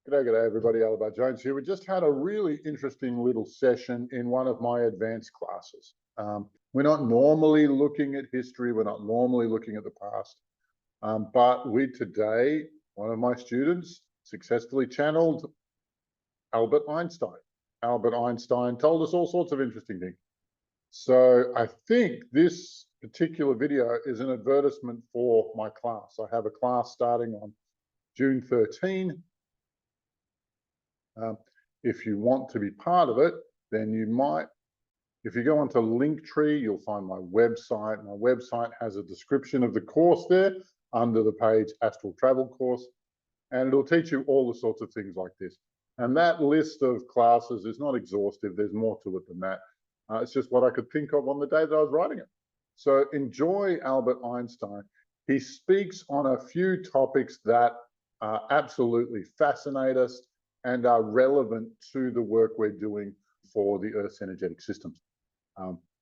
G'day, everybody. Albert Jones here. We just had a really interesting little session in one of my advanced classes. We're not normally looking at history. We're not normally looking at the past. But today, one of my students successfully channeled Albert Einstein. Albert Einstein told us all sorts of interesting things. So I think this particular video is an advertisement for my class. I have a class starting on June 13. If you want to be part of it, then you might, if you go onto Linktree, you'll find my website. My website has a description of the course there under the page Astral Travel Course, and it'll teach you all the sorts of things like this. And that list of classes is not exhaustive. There's more to it than that. It's just what I could think of on the day that I was writing it. So enjoy Albert Einstein. He speaks on a few topics that absolutely fascinate us and are relevant to the work we're doing for the Earth's energetic systems.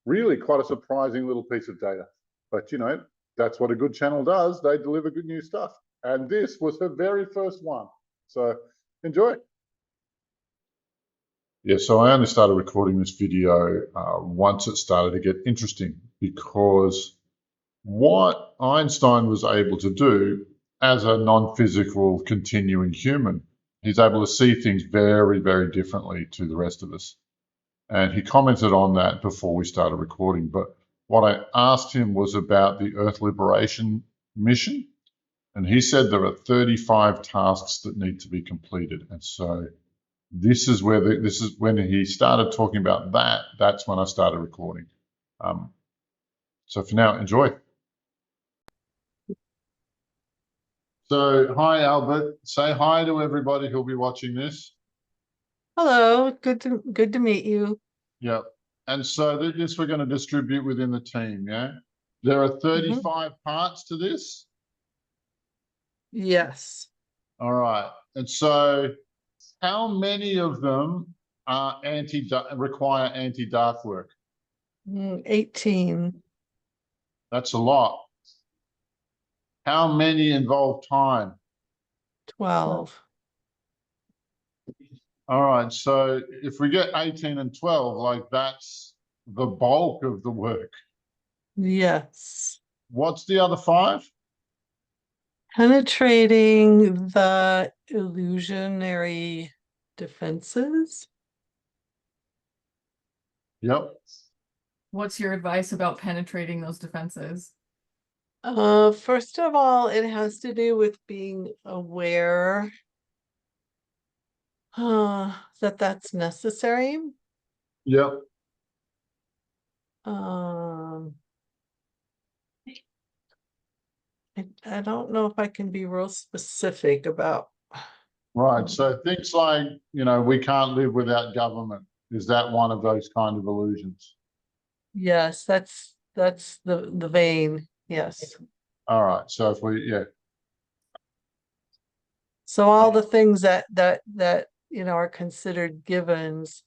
Really quite a surprising little piece of data. But, you know, that's what a good channel does. They deliver good new stuff. And this was her very first one. So enjoy. Yeah, so I only started recording this video once it started to get interesting, because what Einstein was able to do as a non-physical continuing human, he's able to see things very, very differently to the rest of us. And he commented on that before we started recording. But what I asked him was about the Earth Liberation Mission. And he said there are 35 tasks that need to be completed. And so this is where this is when he started talking about that. That's when I started recording. So for now, enjoy. So hi, Albert. Say hi to everybody who'll be watching this. Hello, good to meet you. Yep. And so this we're going to distribute within the team, yeah? There are 35 parts to this? Yes. All right. And so how many of them are require anti-dark work? 18. That's a lot. How many involve time? 12. All right. So if we get 18 and 12, like that's the bulk of the work. Yes. What's the other 5? Penetrating the illusionary defenses. Yep. What's your advice about penetrating those defenses? First of all, it has to do with being aware that that's necessary. Yep. I don't know if I can be real specific about. Right. So things like, you know, we can't live without government. Is that one of those kind of illusions? Yes, that's the vein. Yes. All right. So if we, yeah. So all the things that you know are considered givens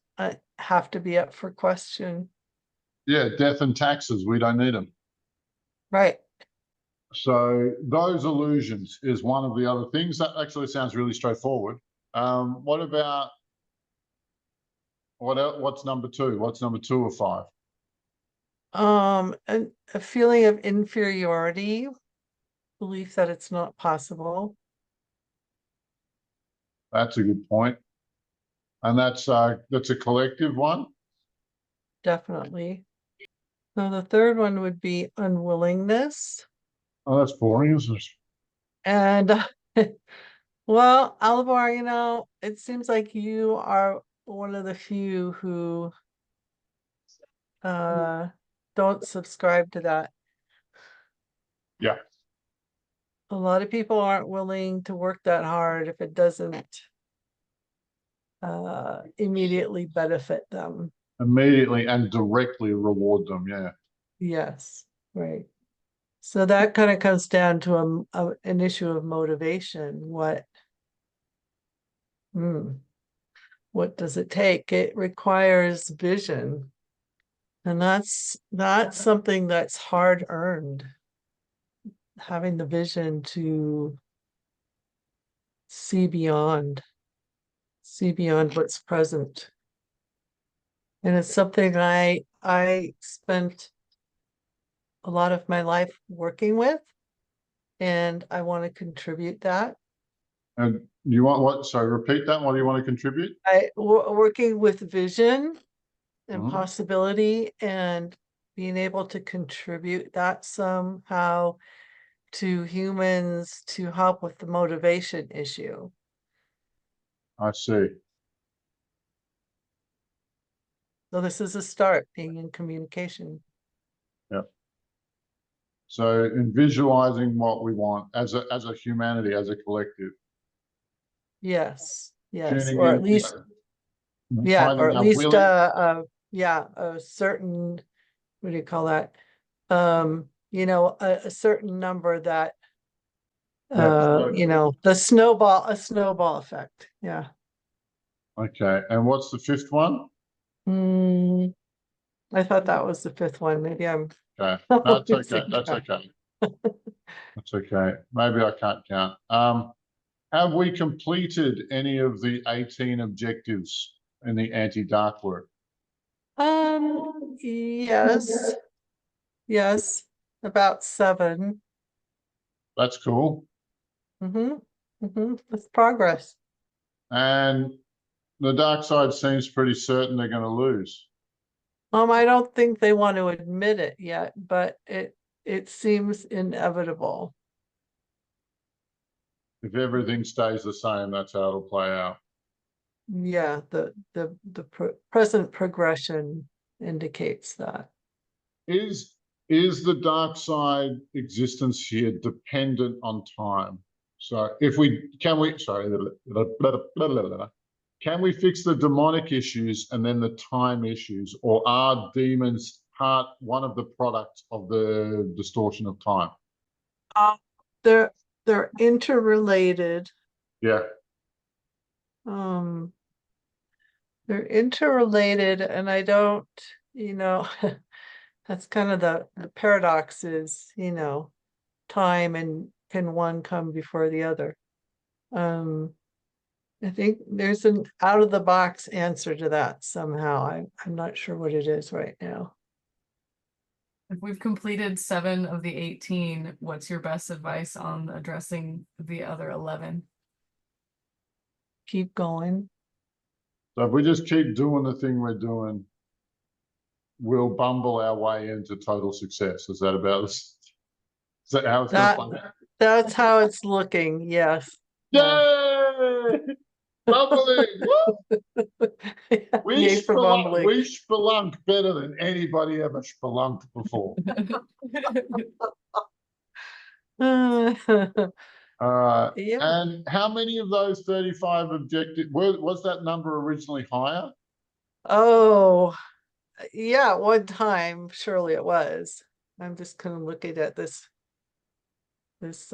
have to be up for question. Yeah, death and taxes, we don't need them. Right. So those illusions is one of the other things. That actually sounds really straightforward. What about what's number 2? What's number 2 of 5? A feeling of inferiority, belief that it's not possible. That's a good point. And that's a collective one? Definitely. So the third one would be unwillingness. Oh, that's boring, isn't it? And well, Alvar, you know, it seems like you are one of the few who don't subscribe to that. Yeah. A lot of people aren't willing to work that hard if it doesn't immediately benefit them. Immediately and directly reward them, yeah. Yes, right. So that kind of comes down to an issue of motivation. What does it take? It requires vision. And that's something that's hard earned. Having the vision to see beyond. see beyond what's present. And it's something I spent a lot of my life working with, and I want to contribute that. And you want what? So repeat that. What do you want to contribute? Working with vision and Mhm. possibility, and being able to contribute that somehow to humans to help with the motivation issue. I see. So this is a start, being in communication. So in visualizing what we want as a humanity, as a collective, Yes, yes, tuning or in, at least, yeah, or finding at our least, willing. yeah, a certain, what do you call that? You know, a certain number that, so- you know, a snowball effect. Yeah. Okay. And what's the fifth one? Hmm, I thought that was the fifth one. Maybe I'm Okay. That's okay. losing That's track. okay. That's okay. Maybe I can't count. Have we completed any of the 18 objectives in the anti-dark work? Yes, yes, about 7. That's cool. That's progress. And the dark side seems pretty certain they're going to lose. I don't think they want to admit it yet, but it seems inevitable. If everything stays the same, that's how it'll play out. Yeah, the present progression indicates that. Is the dark side existence here dependent on time? So if we can we sorry can we fix the demonic issues and then the time issues, or are demons one of the products of the distortion of time? They're they're interrelated. Yeah. They're interrelated, and I don't, you know, that's kind of the paradox is, you know, time, and can one come before the other? I think there's an out of the box answer to that somehow. I'm not sure what it is right now. If we've completed 7 of the 18, what's your best advice on addressing the other 11? Keep going. So if we just keep doing the thing we're doing, we'll bumble our way into total success. Is that about this? Is that how it's going to play out? That's how it's looking. Yes. Yay! Bumbling! Woo! Yay for bumbling. We spelunk better than anybody ever spelunked before. Yeah. And how many of those 35 objectives, was that number originally higher? Oh, yeah, one time, surely it was. I'm just kind of looking at this piece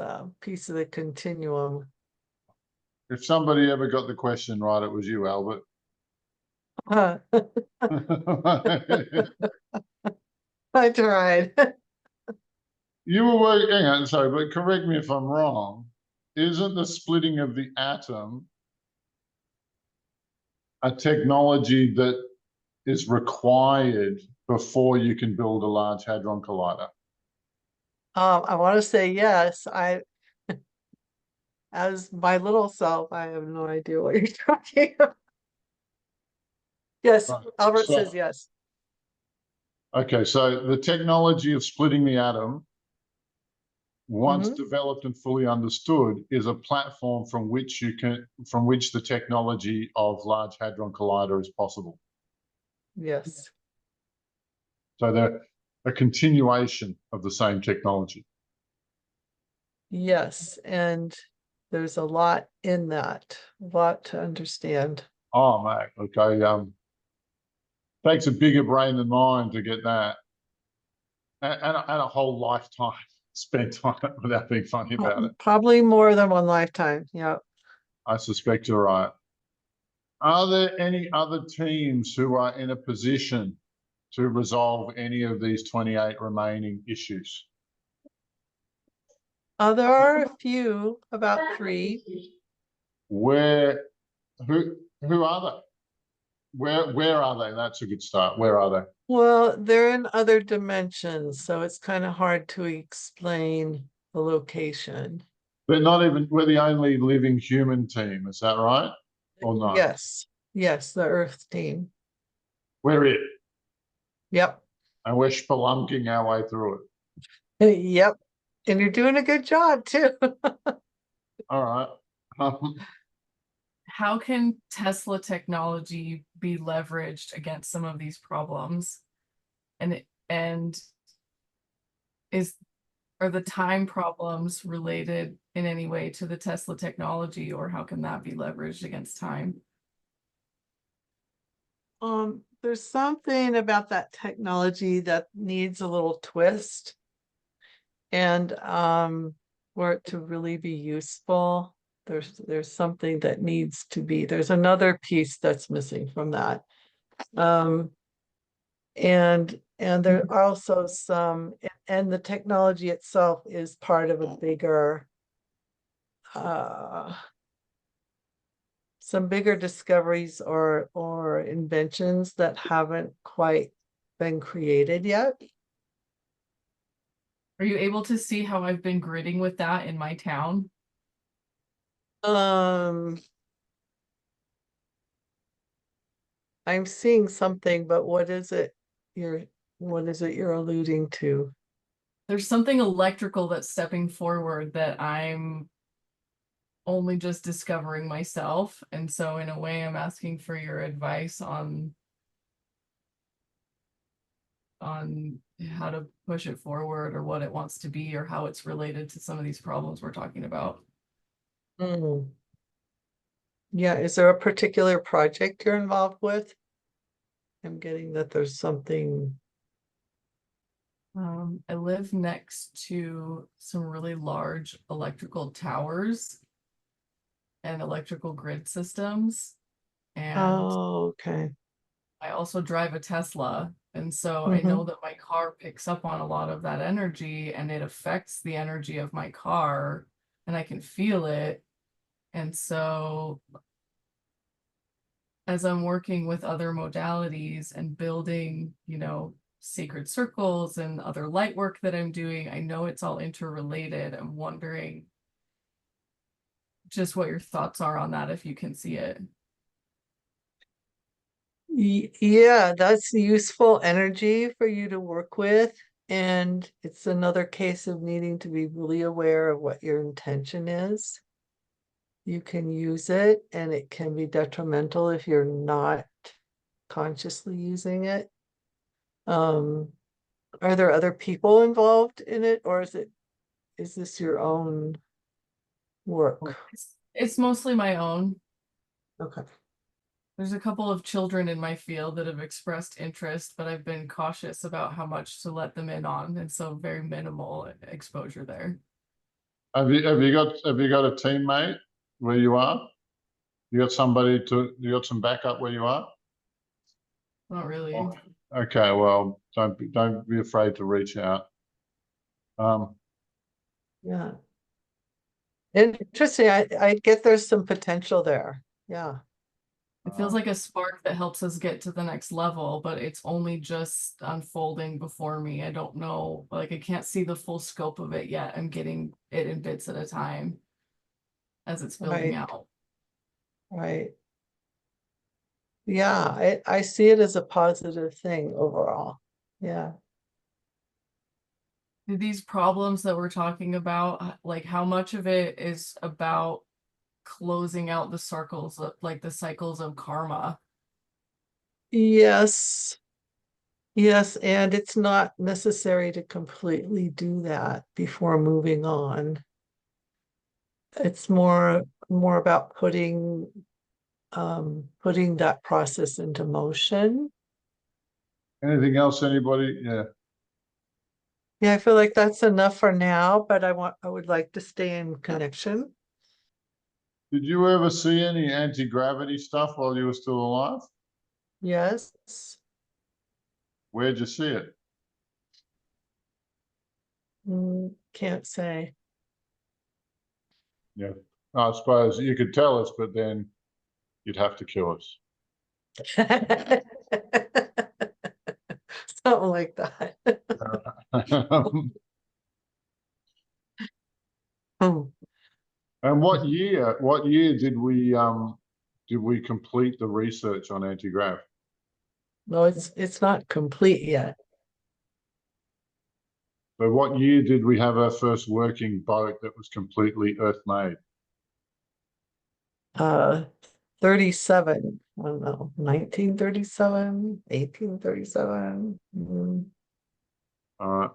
of the continuum. If somebody ever got the question right, it was you, Albert. I tried. You were working, hang on, sorry, but correct me if I'm wrong. Isn't the splitting of the atom a technology that is required before you can build a Large Hadron Collider? I want to say yes. As my little self, I have no idea what you're talking about. Yes, Right. Albert So- says yes. Okay, so the technology of splitting the atom, once Mhm. developed and fully understood, is a platform from which the technology of Large Hadron Collider is possible. Yes. So they're a continuation of the same technology. Yes. And there's a lot in that, a lot to understand. Oh, mate, okay. Takes a bigger brain than mine to get that, and a whole lifetime spent on it without being funny about it. Probably more than one lifetime. Yeah. I suspect you're right. Are there any other teams who are in a position to resolve any of these 28 remaining issues? There are a few, about 3. Where who are they? Where are they? That's a good start. Where are they? Well, they're in other dimensions, so it's kind of hard to explain the location. They're not even, we're the only living human team, is that right? Or not? Yes, yes, the Earth team. We're it. Yep, And we're spelunking our way through it. yep. And you're doing a good job too. All right. How can Tesla technology be leveraged against some of these problems? And are the time problems related in any way to the Tesla technology, or how can that be leveraged against time? There's something about that technology that needs a little twist. And for it to really be useful, there's something that needs to be, there's another piece that's missing from that. And there are also and the technology itself is part of a bigger some bigger discoveries or inventions that haven't quite been created yet. Are you able to see how I've been gridding with that in my town? I'm seeing something, but what is it you're alluding to? There's something electrical that's stepping forward that I'm only just discovering myself. And so in a way, I'm asking for your advice on how to push it forward or what it wants to be or how it's related to some of these problems we're talking about. Yeah, is there a particular project you're involved with? I'm getting that there's something. I live next to some really large electrical towers and electrical grid systems. And Oh, okay. I also drive a Tesla. And so I know that my car picks up on a lot of that energy and it affects the energy of my car and I can feel it. And so as I'm working with other modalities and building, sacred circles and other light work that I'm doing, I know it's all interrelated. I'm wondering just what your thoughts are on that, if you can see it. Yeah, that's useful energy for you to work with. And it's another case of needing to be really aware of what your intention is. You can use it and it can be detrimental if you're not consciously using it. Are there other people involved in it, or is this your own work? It's mostly my own. Okay. There's a couple of children in my field that have expressed interest, but I've been cautious about how much to let them in on, and so very minimal exposure there. Have you got a teammate where you are? You got you got some backup where you are? Not really. Oh, okay, well, don't be afraid to reach out. Yeah. Interesting. I get there's some potential there. Yeah. It feels like a spark that helps us get to the next level, but it's only just unfolding before me. I don't know, like I can't see the full scope of it yet. I'm getting it in bits at a time as it's building out. Right. Yeah, I see it as a positive thing overall. Yeah. These problems that we're talking about, like how much of it is about closing out the circles, like the cycles of karma? Yes. Yes, and it's not necessary to completely do that before moving on. It's more about putting that process into motion. Anything else, anybody? Yeah. Yeah, I feel like that's enough for now, but I would like to stay in connection. Did you ever see any anti-gravity stuff while you were still alive? Yes. Where'd you see it? Can't say. Yeah. I suppose you could tell us, but then you'd have to kill us. Something like that. Hmm. And what year did we complete the research on anti-grav? No, it's not complete yet. So what year did we have our first working boat that was completely Earth-made? 37, I don't know, 1937, 1837. All right.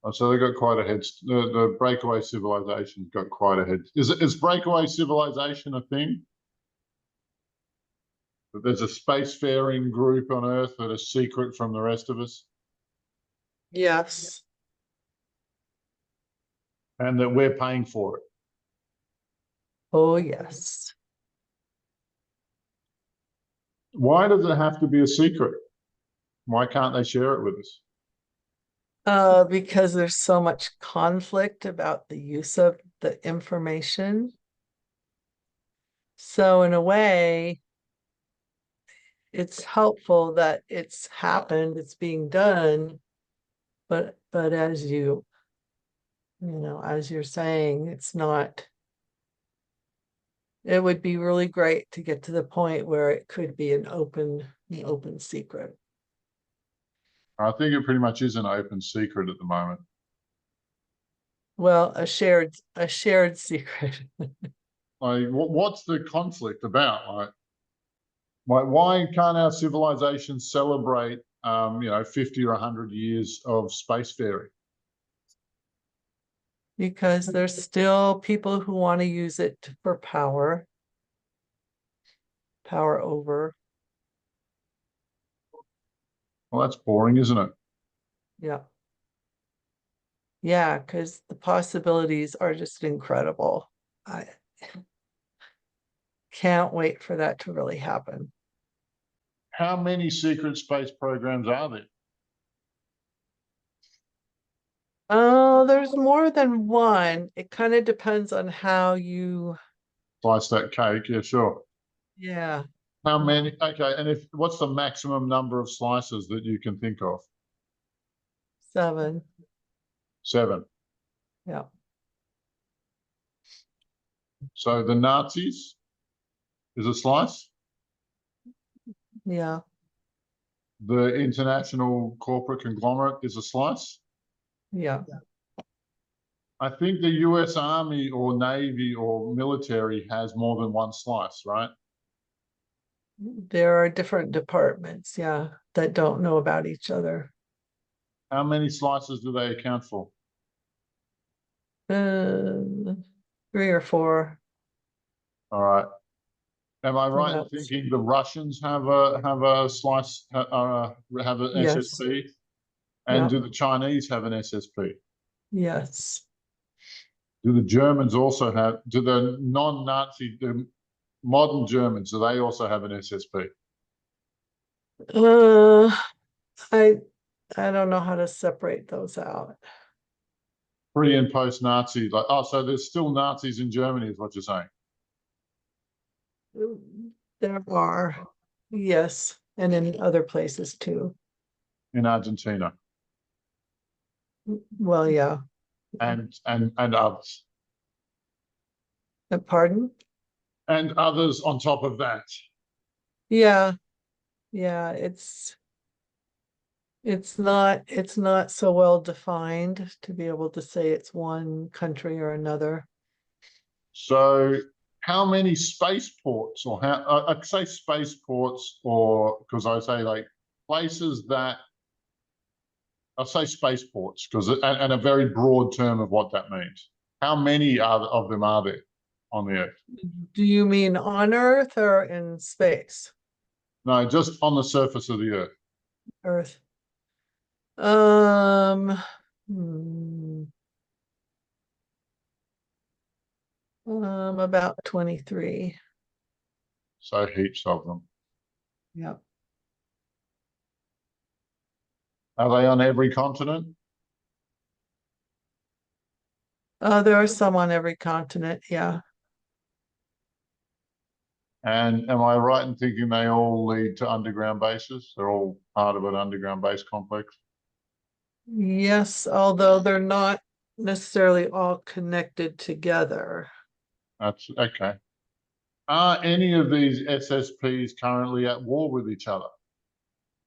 Oh, so they got quite ahead. The breakaway civilization got quite ahead. Is breakaway civilization a thing? That there's a spacefaring group on Earth that is secret from the rest of us, Yes. and that we're paying for it. Oh, yes. Why does it have to be a secret? Why can't they share it with us? Because there's so much conflict about the use of the information. So in a way, it's helpful that it's happened, it's being done, but as as you're saying, it's not. It would be really great to get to the point where it could be an open secret. I think it pretty much is an open secret at the moment. Well, a shared secret. Like, what's the conflict about? Like, why can't our civilization celebrate, 50 or 100 years of spacefaring? Because there's still people who want to use it for power over. Well, that's boring, isn't it? Yeah. Yeah, because the possibilities are just incredible. I can't wait for that to really happen. How many secret space programs are there? Oh, there's more than one. It kind of depends on how you, Slice that cake, yeah, sure. yeah. How many? Okay, and what's the maximum number of slices that you can think of? 7. 7. Yeah. So the Nazis is a slice. Yeah. The international corporate conglomerate is a slice. Yeah. I think the US Army or Navy or military has more than one slice, right? There are different departments, yeah, that don't know about each other. How many slices do they account for? 3 or 4. All right. Am I right in About- thinking the Russians have a slice, have an Yes. SSP? And Yeah. do the Chinese have an SSP? Yes. Do the Germans also have, do the non-Nazi, the modern Germans, do they also have an SSP? I don't know how to separate those out. Pre and post-Nazi, like, oh, so there's still Nazis in Germany is what you're saying? There are, yes, and in other places too. In Argentina Well, yeah. and others. Pardon? And others on top of that. Yeah. Yeah, it's not so well defined to be able to say it's one country or another. So how many spaceports, or how I'd say spaceports, or because I say like places that I'll say spaceports because and a very broad term of what that means. How many of them are there on the Earth? Do you mean on Earth or in space? No, just on the surface of the Earth. Earth. Um, hmm, about 23. So heaps of them. Yeah. Are they on every continent? There are some on every continent. Yeah. And am I right in thinking they all lead to underground bases? They're all part of an underground base complex? Yes, although they're not necessarily all connected together. That's okay. Are any of these SSPs currently at war with each other?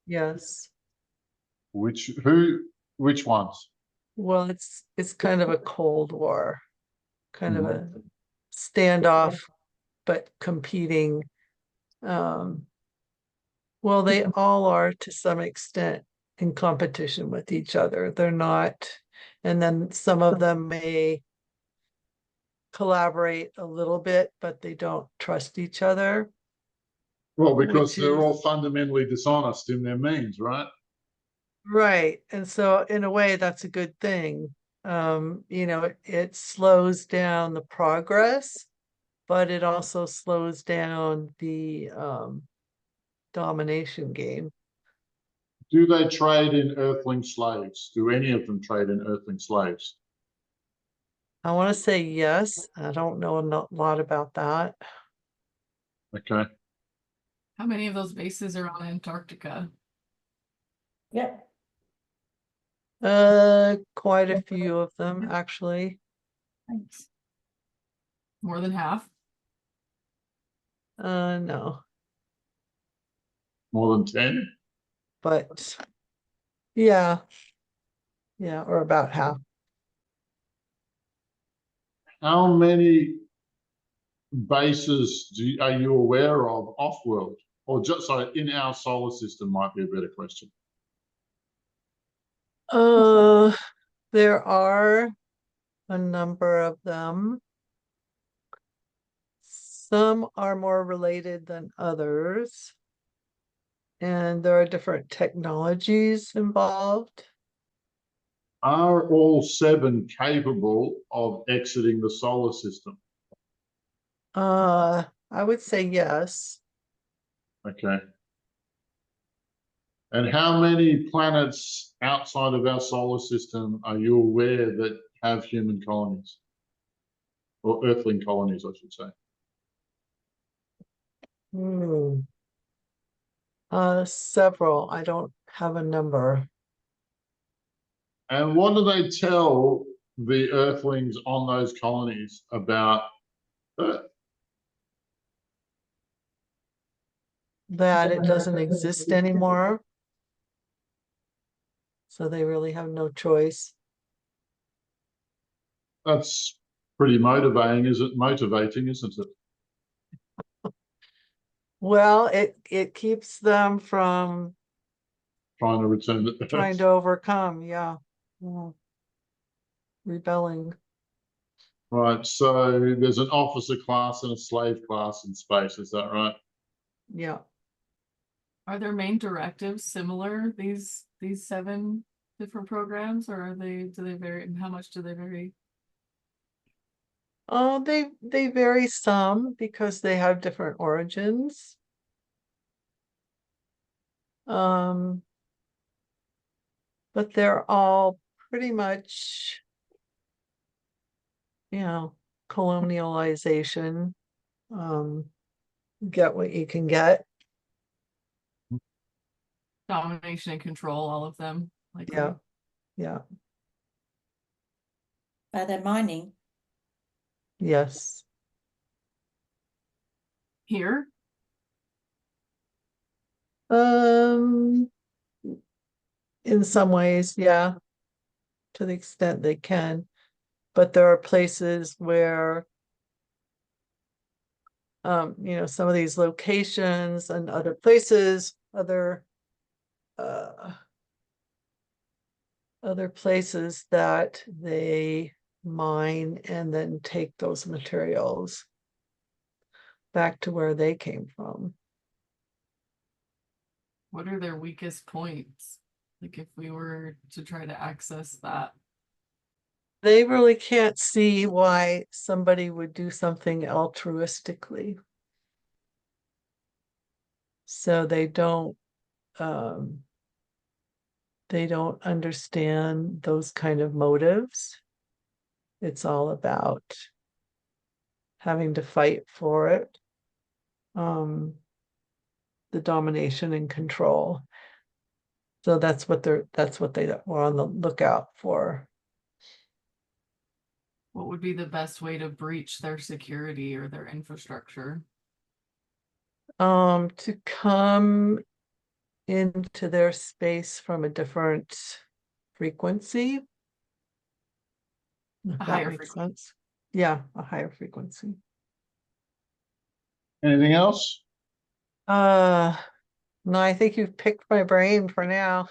Yes. Which ones? Well, it's kind of a Cold War, kind of Mhm. a standoff, but competing. Well, they all are to some extent in competition with each other. They're not, and then some of them may collaborate a little bit, but they don't trust each other. Well, because Which they're is all fundamentally dishonest in their means, right? right. And so in a way, that's a good thing. It slows down the progress, but it also slows down the domination game. Do they trade in earthling slaves? Do any of them trade in earthling slaves? I want to say yes. I don't know a lot about that. Okay. How many of those bases are on Antarctica? Yep. Quite a few of them actually. Thanks. More than half? No, More than 10? but yeah, or about half. How many bases are you aware of off-world? Or just, sorry, in our solar system might be a better question. Uh, there are a number of them. Some are more related than others. And there are different technologies involved. Are all 7 capable of exiting the solar system? I would say yes. Okay. And how many planets outside of our solar system are you aware that have human colonies? Or earthling colonies, I should say. Hmm. Several. I don't have a number. And what do they tell the earthlings on those colonies about Earth? That it doesn't exist anymore. So they really have no choice. That's pretty motivating, isn't it? Well, it keeps them from Trying to return to trying Earth. to overcome, yeah. Rebelling. Right, so there's an officer class and a slave class in space, is that right? Yeah. Are their main directives similar, these 7 different programs, or do they vary, and how much do they vary? Oh, they vary some because they have different origins. But they're all pretty much, colonialization. Get what you can get. Domination and control, all of them, likely. Yeah. Yeah. Are they mining? Yes. Here? In some ways, yeah, to the extent they can. But there are places where some of these locations and other places, other places that they mine and then take those materials back to where they came from. What are their weakest points? Like if we were to try to access that. They really can't see why somebody would do something altruistically. So they don't understand those kind of motives. It's all about having to fight for it. the domination and control. So that's what they were on the lookout for. What would be the best way to breach their security or their infrastructure? To come into their space from a different frequency. If that higher makes frequency. sense. Yeah, a higher frequency. Anything else? No, I think you've picked my brain for now.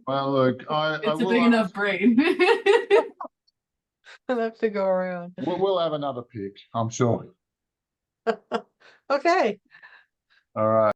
Well, look, I It's a will big ask- enough brain. I'll have to go around. we'll have another pick, I'm sure. Okay. All right.